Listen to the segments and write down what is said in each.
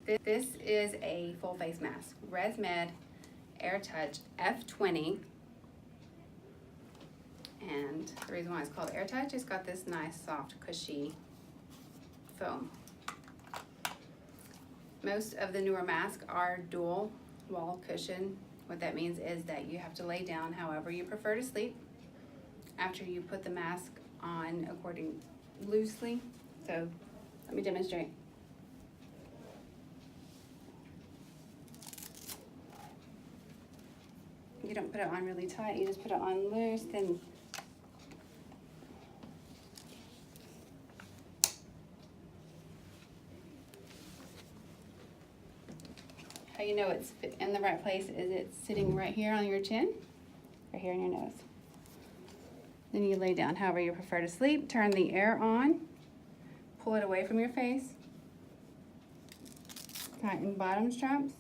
This is a full face mask, ResMed Air Touch F20. And the reason why it's called Air Touch, it's got this nice, soft, cushy foam. Most of the newer masks are dual wall cushion. What that means is that you have to lay down however you prefer to sleep after you put the mask on loosely. So let me demonstrate. You don't put it on really tight, you just put it on loose, then how you know it's in the right place is it's sitting right here on your chin, right here on your nose. Then you lay down however you prefer to sleep, turn the air on, pull it away from your face, tighten bottom straps.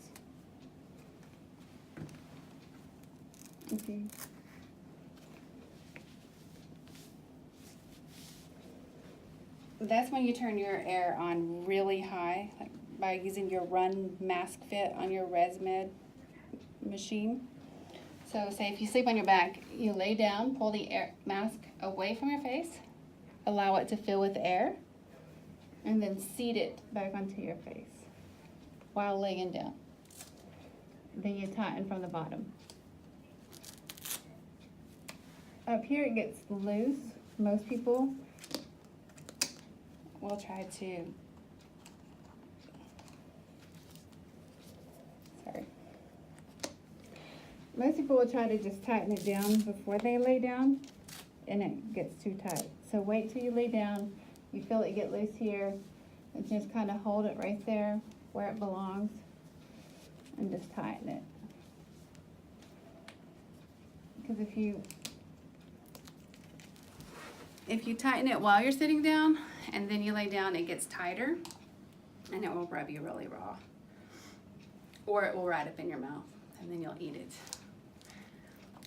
Okay. That's when you turn your air on really high, like by using your run mask fit on your ResMed machine. So say if you sleep on your back, you lay down, pull the air mask away from your face, allow it to fill with air, and then seat it back onto your face while laying down. Then you tighten from the bottom. Up here it gets loose. Most people will try to, most people will try to just tighten it down before they lay down, and it gets too tight. So wait till you lay down, you feel it get loose here, and just kind of hold it right there where it belongs, and just tighten it. Because if you tighten it while you're sitting down and then you lay down, it gets tighter and it will rub you really raw. Or it will ride up in your mouth and then you'll eat it.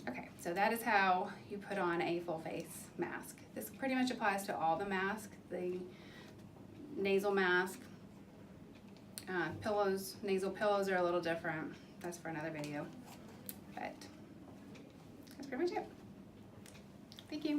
Okay, so that is how you put on a full face mask. This pretty much applies to all the masks. The nasal mask, pillows, nasal pillows are a little different. That's for another video. But that's pretty much it. Thank you.